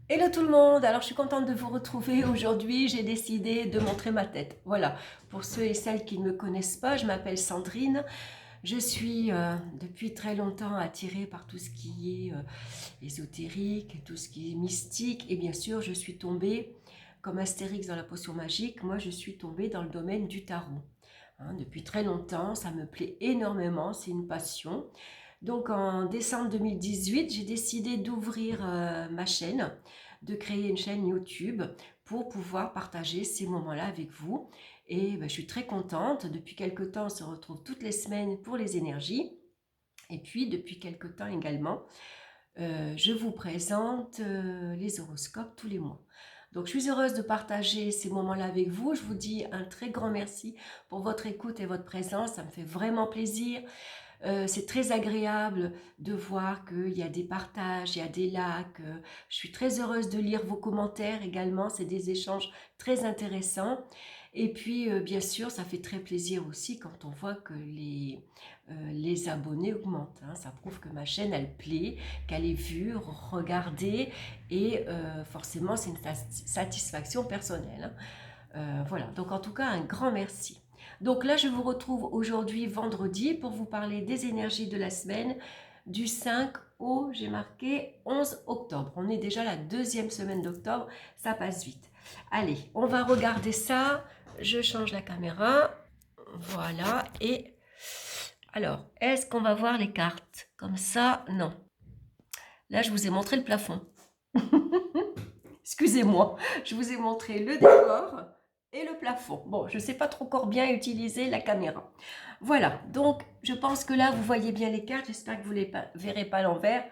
Hello tout le monde, alors je suis contente de vous retrouver aujourd'hui, j'ai décidé de montrer ma tête. Voilà, pour ceux et celles qui ne me connaissent pas, je m'appelle Sandrine, je suis depuis très longtemps attirée par tout ce qui est ésotérique, tout ce qui est mystique et bien sûr je suis tombée, comme Astérix dans la potion magique, moi je suis tombée dans le domaine du tarot. Hein, depuis très longtemps, ça me plaît énormément, c'est une passion. Donc en décembre 2018, j'ai décidé d'ouvrir ma chaîne, de créer une chaîne YouTube pour pouvoir partager ces moments-là avec vous. Et ben, je suis très contente. Depuis quelque temps, on se retrouve toutes les semaines pour les énergies. Et puis depuis quelque temps également, je vous présente les horoscopes tous les mois. Donc je suis heureuse de partager ces moments-là avec vous. Je vous dis un très grand merci pour votre écoute et votre présence. Ça me fait vraiment plaisir. C'est très agréable de voir qu'il y a des partages, il y a des likes. Je suis très heureuse de lire vos commentaires également. C'est des échanges très intéressants. Et puis, bien sûr, ça fait très plaisir aussi quand on voit que les abonnés augmentent. Hein. Ça prouve que ma chaîne, elle plaît, qu'elle est vue, regardée. Et forcément, c'est une satisfaction personnelle. Hein. Voilà, donc en tout cas, un grand merci. Donc là, je vous retrouve aujourd'hui vendredi pour vous parler des énergies de la semaine du 5 au, j'ai marqué 11 octobre. On est déjà la deuxième semaine d'octobre, ça passe vite. Allez, on va regarder ça. Je change la caméra. Voilà, et alors, est-ce qu'on va voir les cartes? Comme ça, non. Là, je vous ai montré le plafond. Excusez-moi, je vous ai montré le décor et le plafond. Bon, je ne sais pas trop encore bien utiliser la caméra. Voilà, donc je pense que là, vous voyez bien les cartes. J'espère que vous ne les verrez pas à l'envers.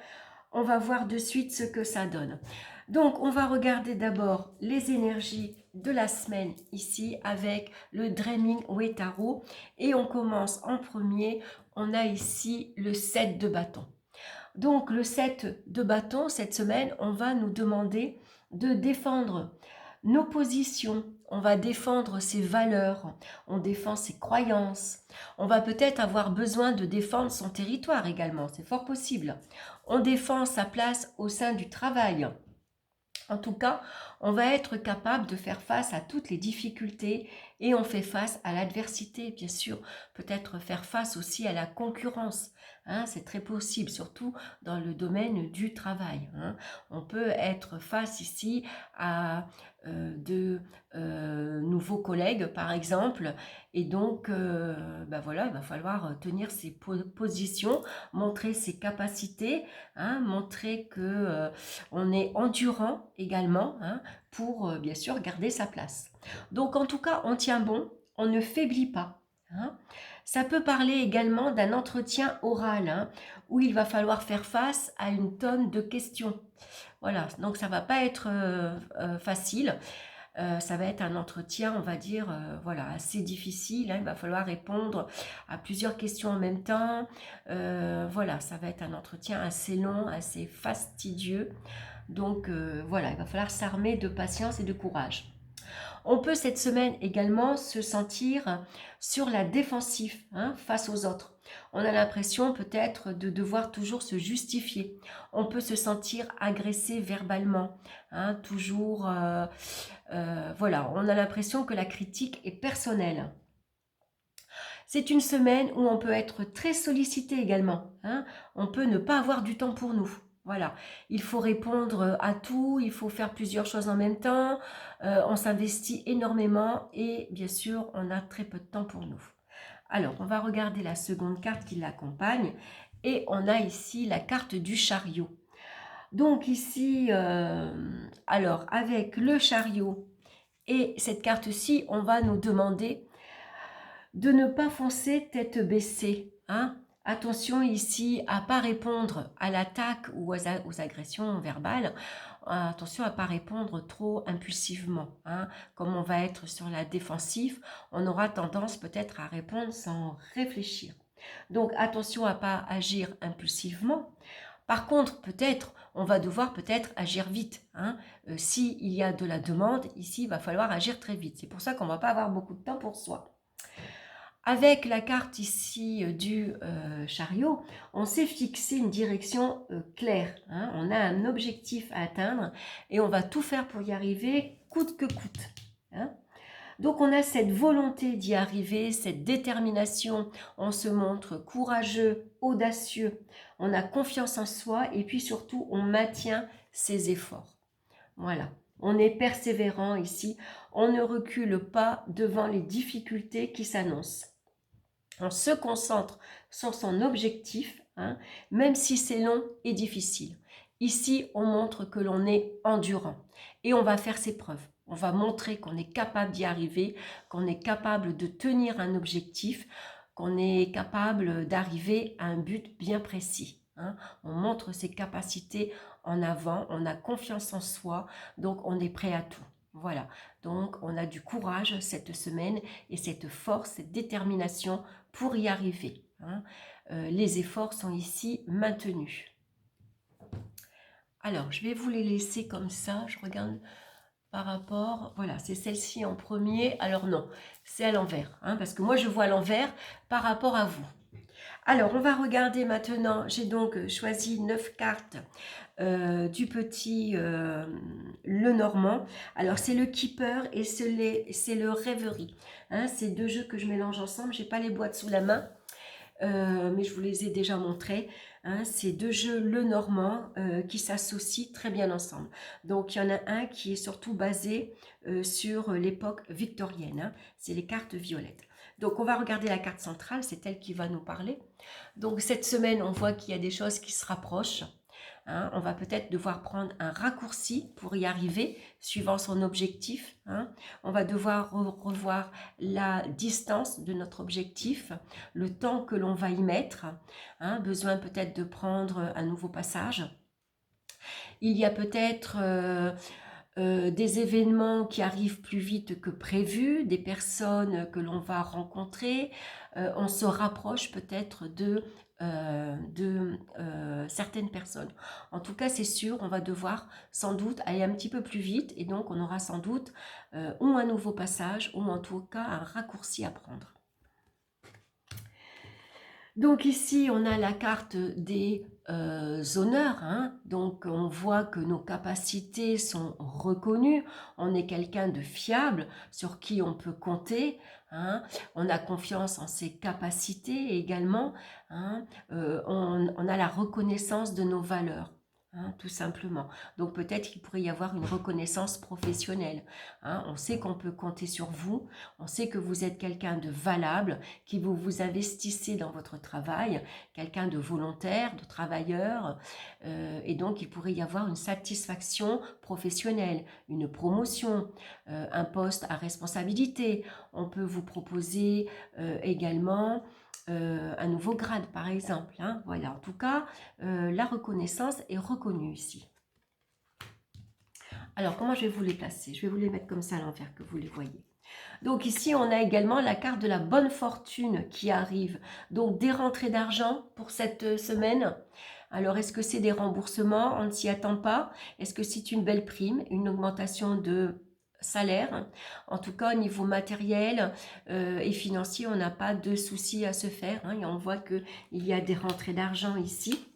On va voir de suite ce que ça donne. Donc, on va regarder d'abord les énergies de la semaine ici avec le Dreaming Way Tarot. Et on commence en premier. On a ici le 7 de bâton. Donc le 7 de bâton, cette semaine, on va nous demander de défendre nos positions, on va défendre ses valeurs, on défend ses croyances, on va peut-être avoir besoin de défendre son territoire également, c'est fort possible. On défend sa place au sein du travail. En tout cas, on va être capable de faire face à toutes les difficultés et on fait face à l'adversité, bien sûr. Peut-être faire face aussi à la concurrence. Hein, c'est très possible, surtout dans le domaine du travail. Hein. On peut être face ici à de nouveaux collègues, par exemple. Et donc, ben voilà, il va falloir tenir ses positions, montrer ses capacités, hein, montrer que on est endurant également hein, pour bien sûr garder sa place. Donc en tout cas, on tient bon, on ne faiblit pas. Hein. Ça peut parler également d'un entretien oral hein, où il va falloir faire face à une tonne de questions. Voilà, donc ça va pas être facile. Ça va être un entretien, on va dire, voilà, assez difficile. Hein. Il va falloir répondre à plusieurs questions en même temps. Voilà, ça va être un entretien assez long, assez fastidieux. Donc voilà, il va falloir s'armer de patience et de courage. On peut cette semaine également se sentir sur la défensive hein, face aux autres. On a l'impression peut-être de devoir toujours se justifier. On peut se sentir agressé verbalement, hein, toujours. Voilà, on a l'impression que la critique est personnelle. C'est une semaine où on peut être très sollicité également. Hein. On peut ne pas avoir du temps pour nous. Voilà, il faut répondre à tout, il faut faire plusieurs choses en même temps, on s'investit énormément et bien sûr, on a très peu de temps pour nous. Alors, on va regarder la seconde carte qui l'accompagne et on a ici la carte du chariot. Donc ici, alors avec le chariot et cette carte-ci, on va nous demander de ne pas foncer tête baissée. Hein. Attention ici à ne pas répondre à l'attaque ou aux agressions verbales. Attention à ne pas répondre trop impulsivement. Hein. Comme on va être sur la défensive, on aura tendance peut-être à répondre sans réfléchir. Donc attention à ne pas agir impulsivement. Par contre, peut-être, on va devoir peut-être agir vite. Hein. S'il y a de la demande, ici, il va falloir agir très vite. C'est pour ça qu'on ne va pas avoir beaucoup de temps pour soi. Avec la carte ici du chariot, on s'est fixé une direction claire. Hein. On a un objectif à atteindre et on va tout faire pour y arriver coûte que coûte. Hein. Donc on a cette volonté d'y arriver, cette détermination, on se montre courageux, audacieux, on a confiance en soi et puis surtout on maintient ses efforts. Voilà, on est persévérant ici, on ne recule pas devant les difficultés qui s'annoncent. On se concentre sur son objectif, hein, même si c'est long et difficile. Ici, on montre que l'on est endurant et on va faire ses preuves. On va montrer qu'on est capable d'y arriver, qu'on est capable de tenir un objectif, qu'on est capable d'arriver à un but bien précis. Hein. On montre ses capacités en avant, on a confiance en soi, donc on est prêt à tout. Voilà, donc on a du courage cette semaine et cette force, cette détermination pour y arriver. Hein. Les efforts sont ici maintenus. Alors, je vais vous les laisser comme ça. Je regarde par rapport... Voilà, c'est celle-ci en premier. Alors non, c'est à l'envers. Hein, parce que moi, je vois à l'envers par rapport à vous. Alors, on va regarder maintenant. J'ai donc choisi 9 cartes du petit Lenormand. Alors, c'est le Keeper et c'est le Rêverie. Hein, c'est deux jeux que je mélange ensemble. Je n'ai pas les boîtes sous la main. Mais je vous les ai déjà montrés. Hein, ces deux jeux Lenormand qui s'associent très bien ensemble. Donc, il y en a un qui est surtout basé sur l'époque victorienne. Hein, c'est les cartes violettes. Donc, on va regarder la carte centrale, c'est elle qui va nous parler. Donc, cette semaine, on voit qu'il y a des choses qui se rapprochent. Hein, on va peut-être devoir prendre un raccourci pour y arriver, suivant son objectif. Hein. On va devoir revoir la distance de notre objectif, le temps que l'on va y mettre. Hein, besoin peut-être de prendre un nouveau passage. Il y a peut-être des événements qui arrivent plus vite que prévu, des personnes que l'on va rencontrer. On se rapproche peut-être de certaines personnes. En tout cas, c'est sûr, on va devoir sans doute aller un petit peu plus vite et donc on aura sans doute ou un nouveau passage ou en tout cas un raccourci à prendre. Donc ici, on a la carte des honneurs. Hein. Donc on voit que nos capacités sont reconnues. On est quelqu'un de fiable sur qui on peut compter. Hein. On a confiance en ses capacités également. Hein. On a la reconnaissance de nos valeurs. Hein, tout simplement. Donc peut-être qu'il pourrait y avoir une reconnaissance professionnelle. Hein. On sait qu'on peut compter sur vous. On sait que vous êtes quelqu'un de valable, qui vous investissez dans votre travail, quelqu'un de volontaire, de travailleur, et donc il pourrait y avoir une satisfaction professionnelle, une promotion, un poste à responsabilité. On peut vous proposer également un nouveau grade par exemple. Hein. Voilà, en tout cas, la reconnaissance est reconnue ici. Alors, comment je vais vous les placer? Je vais vous les mettre comme ça à l'envers, que vous les voyez. Donc ici, on a également la carte de la bonne fortune qui arrive. Donc des rentrées d'argent pour cette semaine. Alors, est-ce que c'est des remboursements? On ne s'y attend pas. Est-ce que c'est une belle prime, une augmentation de salaire? En tout cas, au niveau matériel et financier, on n'a pas de soucis à se faire. Hein, et on voit qu'il y a des rentrées d'argent ici.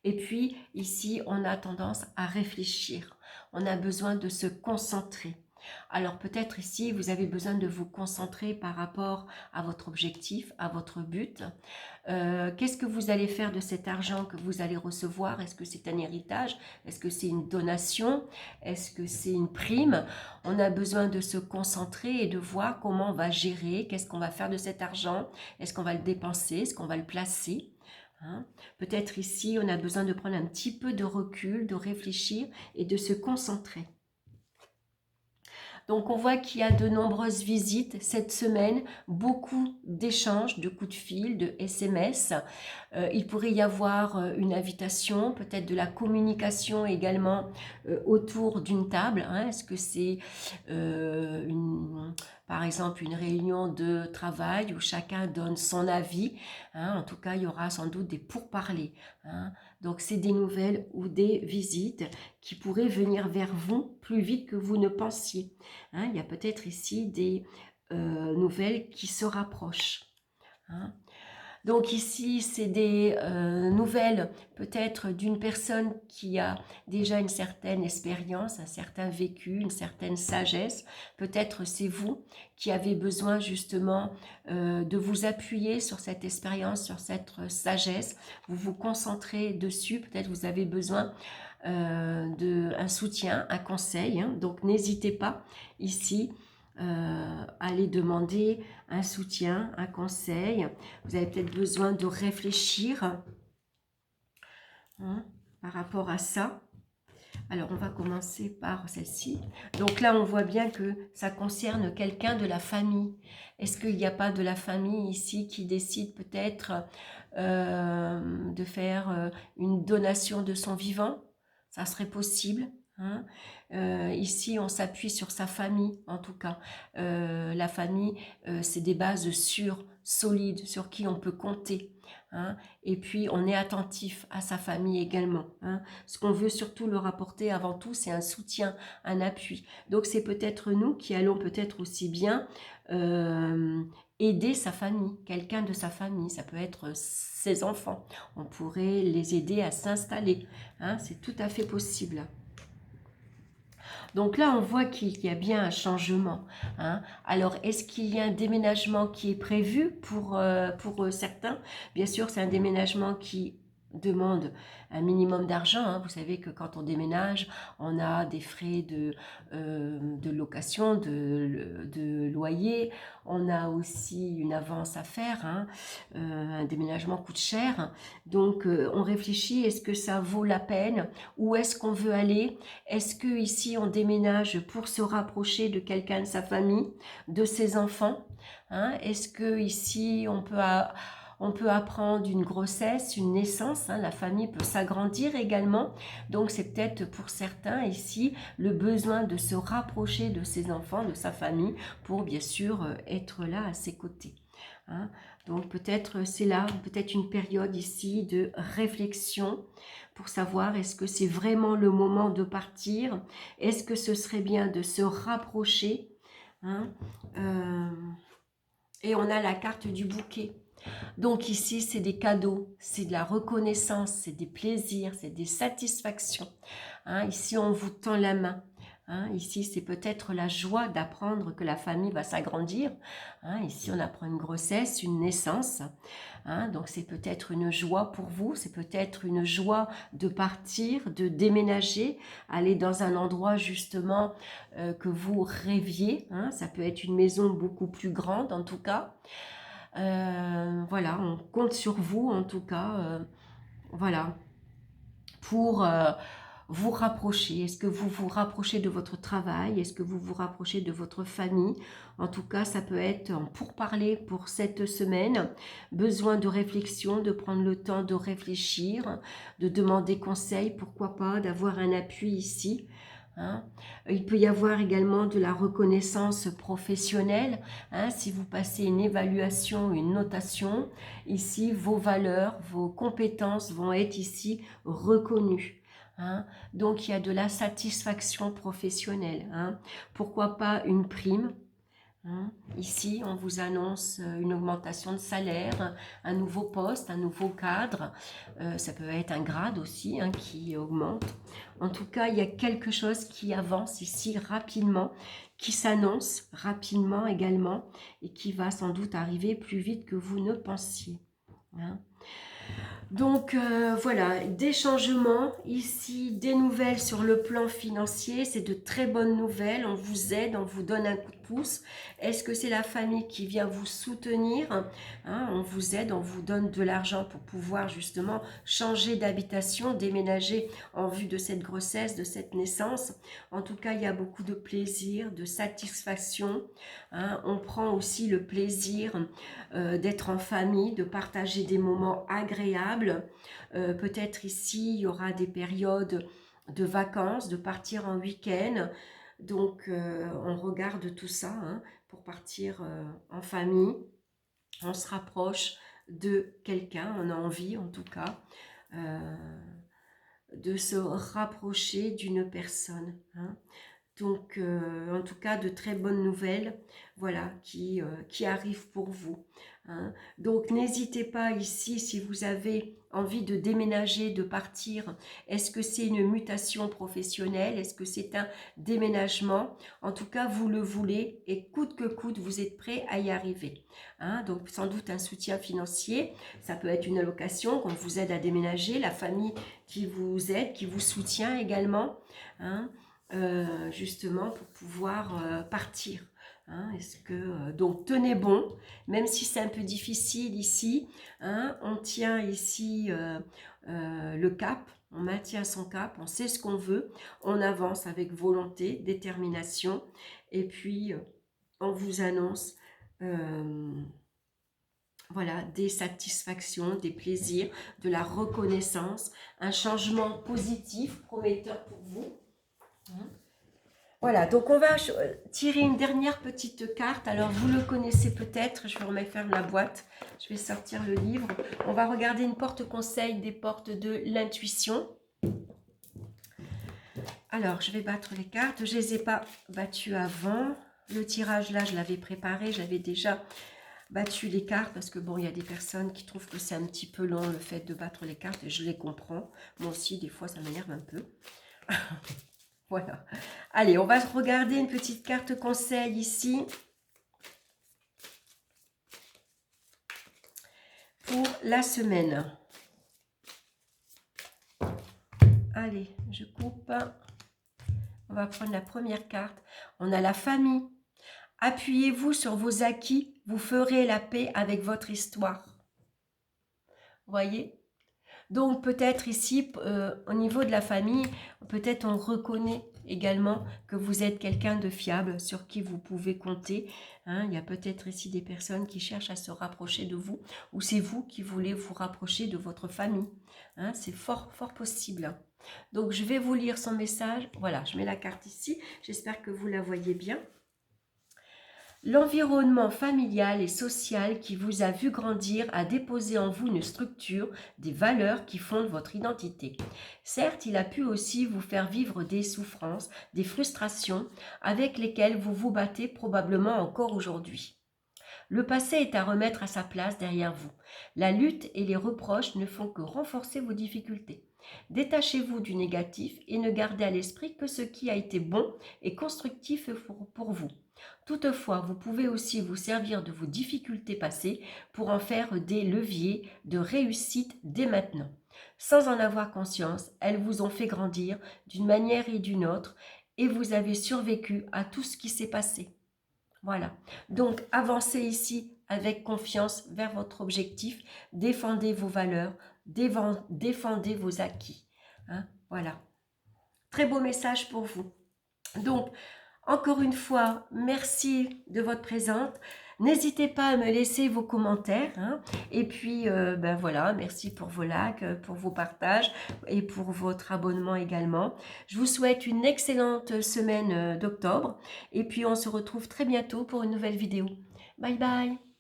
Et puis, ici, on a tendance à réfléchir. On a besoin de se concentrer. Alors peut-être ici, vous avez besoin de vous concentrer par rapport à votre objectif, à votre but. Qu'est-ce que vous allez faire de cet argent que vous allez recevoir? Est-ce que c'est un héritage? Est-ce que c'est une donation? Est-ce que c'est une prime? On a besoin de se concentrer et de voir comment on va gérer, qu'est-ce qu'on va faire de cet argent? Est-ce qu'on va le dépenser? Est-ce qu'on va le placer? Hein? Peut-être ici, on a besoin de prendre un petit peu de recul, de réfléchir et de se concentrer. Donc on voit qu'il y a de nombreuses visites cette semaine, beaucoup d'échanges, de coups de fil, de SMS. Il pourrait y avoir une invitation, peut-être de la communication également autour d'une table. Hein. Est-ce que c'est par exemple une réunion de travail où chacun donne son avis? Hein. En tout cas, il y aura sans doute des pourparlers. Hein. Donc c'est des nouvelles ou des visites qui pourraient venir vers vous plus vite que vous ne pensiez. Hein, il y a peut-être ici des nouvelles qui se rapprochent. hein. Donc ici, c'est des nouvelles peut-être d'une personne qui a déjà une certaine expérience, un certain vécu, une certaine sagesse. Peut-être c'est vous qui avez besoin justement de vous appuyer sur cette expérience, sur cette sagesse. Vous vous concentrez dessus. Peut-être vous avez besoin d'un soutien, un conseil. Hein. Donc n'hésitez pas ici à aller demander un soutien, un conseil. Vous avez peut-être besoin de réfléchir hein, par rapport à ça. Alors, on va commencer par celle-ci. Donc là, on voit bien que ça concerne quelqu'un de la famille. Est-ce qu'il n'y a pas de la famille ici qui décide peut-être de faire une donation de son vivant? Ça serait possible. Hein. Ici, on s'appuie sur sa famille, en tout cas. La famille, c'est des bases sûres, solides, sur qui on peut compter. Hein. Et puis, on est attentif à sa famille également. Hein. Ce qu'on veut surtout leur apporter avant tout, c'est un soutien, un appui. Donc, c'est peut-être nous qui allons peut-être aussi bien aider sa famille, quelqu'un de sa famille. Ça peut être ses enfants. On pourrait les aider à s'installer. Hein. C'est tout à fait possible. Donc là, on voit qu'il y a bien un changement. Hein. Alors, est-ce qu'il y a un déménagement qui est prévu pour certains? Bien sûr, c'est un déménagement qui demande un minimum d'argent. Hein. Vous savez que quand on déménage, on a des frais de location, de loyer. On a aussi une avance à faire. Hein. Un déménagement coûte cher. Donc, on réfléchit, est-ce que ça vaut la peine? Où est-ce qu'on veut aller? Est-ce que ici on déménage pour se rapprocher de quelqu'un de sa famille, de ses enfants? Hein? Est-ce que ici on peut apprendre une grossesse, une naissance? Hein? La famille peut s'agrandir également. Donc c'est peut-être pour certains ici le besoin de se rapprocher de ses enfants, de sa famille, pour bien sûr être là à ses côtés. Hein? Donc peut-être c'est là, peut-être une période ici de réflexion pour savoir est-ce que c'est vraiment le moment de partir, est-ce que ce serait bien de se rapprocher. Hein? Et on a la carte du bouquet. Donc ici, c'est des cadeaux, c'est de la reconnaissance, c'est des plaisirs, c'est des satisfactions. Hein? Ici, on vous tend la main. Hein, ici, c'est peut-être la joie d'apprendre que la famille va s'agrandir. Hein, ici, on apprend une grossesse, une naissance. Hein, donc, c'est peut-être une joie pour vous. C'est peut-être une joie de partir, de déménager, aller dans un endroit justement que vous rêviez. Hein, ça peut être une maison beaucoup plus grande en tout cas. Voilà, on compte sur vous en tout cas. Voilà, pour vous rapprocher. Est-ce que vous vous rapprochez de votre travail? Est-ce que vous vous rapprochez de votre famille? En tout cas, ça peut être en pourparler pour cette semaine. Besoin de réflexion, de prendre le temps de réfléchir, de demander conseil, pourquoi pas, d'avoir un appui ici. Hein. Il peut y avoir également de la reconnaissance professionnelle. Hein, si vous passez une évaluation, une notation, ici, vos valeurs, vos compétences vont être ici reconnues. Hein. Donc, il y a de la satisfaction professionnelle. Hein. Pourquoi pas une prime? Hein. Ici, on vous annonce une augmentation de salaire, un nouveau poste, un nouveau cadre. Ça peut être un grade aussi hein, qui augmente. En tout cas, il y a quelque chose qui avance ici rapidement, qui s'annonce rapidement également et qui va sans doute arriver plus vite que vous ne pensiez. Hein. Donc voilà, des changements ici, des nouvelles sur le plan financier, c'est de très bonnes nouvelles, on vous aide, on vous donne un coup de pouce. Est-ce que c'est la famille qui vient vous soutenir hein, on vous aide, on vous donne de l'argent pour pouvoir justement changer d'habitation, déménager en vue de cette grossesse, de cette naissance. En tout cas, il y a beaucoup de plaisir, de satisfaction. Hein. On prend aussi le plaisir d'être en famille, de partager des moments agréables. Peut-être ici, il y aura des périodes de vacances, de partir en week-end. Donc, on regarde tout ça hein, pour partir en famille. On se rapproche de quelqu'un, on a envie en tout cas de se rapprocher d'une personne. Hein. Donc, en tout cas, de très bonnes nouvelles, voilà, qui arrivent pour vous. Hein. Donc, n'hésitez pas ici, si vous avez envie de déménager, de partir. Est-ce que c'est une mutation professionnelle? Est-ce que c'est un déménagement? En tout cas, vous le voulez et coûte que coûte, vous êtes prêt à y arriver. Hein. Donc, sans doute un soutien financier. Ça peut être une allocation qu'on vous aide à déménager, la famille qui vous aide, qui vous soutient également. Hein. Justement pour pouvoir partir. Hein, donc tenez bon, même si c'est un peu difficile ici, hein, on tient ici le cap, on maintient son cap, on sait ce qu'on veut, on avance avec volonté, détermination, et puis on vous annonce voilà, des satisfactions, des plaisirs, de la reconnaissance, un changement positif, prometteur pour vous. Voilà, donc on va tirer une dernière petite carte. Alors, vous le connaissez peut-être, je vais remettre ferme la boîte, je vais sortir le livre. On va regarder une porte conseil des portes de l'intuition. Alors, je vais battre les cartes. Je ne les ai pas battues avant. Le tirage, là, je l'avais préparé. J'avais déjà battu les cartes parce que, bon, il y a des personnes qui trouvent que c'est un petit peu long le fait de battre les cartes. Et je les comprends. Moi aussi, des fois, ça m'énerve un peu. Voilà. Allez, on va regarder une petite carte conseil ici. Pour la semaine. Allez, je coupe. On va prendre la première carte. On a la famille. Appuyez-vous sur vos acquis. Vous ferez la paix avec votre histoire. Vous voyez ? Donc peut-être ici, au niveau de la famille, peut-être on reconnaît également que vous êtes quelqu'un de fiable, sur qui vous pouvez compter. Hein, il y a peut-être ici des personnes qui cherchent à se rapprocher de vous, ou c'est vous qui voulez vous rapprocher de votre famille. Hein, c'est fort, fort possible. Donc je vais vous lire son message. Voilà, je mets la carte ici. J'espère que vous la voyez bien. L'environnement familial et social qui vous a vu grandir a déposé en vous une structure, des valeurs qui fondent votre identité. Certes, il a pu aussi vous faire vivre des souffrances, des frustrations avec lesquelles vous vous battez probablement encore aujourd'hui. Le passé est à remettre à sa place derrière vous. La lutte et les reproches ne font que renforcer vos difficultés. Détachez-vous du négatif et ne gardez à l'esprit que ce qui a été bon et constructif pour vous. Toutefois, vous pouvez aussi vous servir de vos difficultés passées pour en faire des leviers de réussite dès maintenant. Sans en avoir conscience, elles vous ont fait grandir d'une manière et d'une autre et vous avez survécu à tout ce qui s'est passé. Voilà. Donc, avancez ici avec confiance vers votre objectif. Défendez vos valeurs, défendez vos acquis. Hein, voilà. Très beau message pour vous. Donc, encore une fois, merci de votre présence. N'hésitez pas à me laisser vos commentaires. Hein. Et puis, ben voilà, merci pour vos likes, pour vos partages et pour votre abonnement également. Je vous souhaite une excellente semaine d'octobre. Et puis, on se retrouve très bientôt pour une nouvelle vidéo. Bye bye.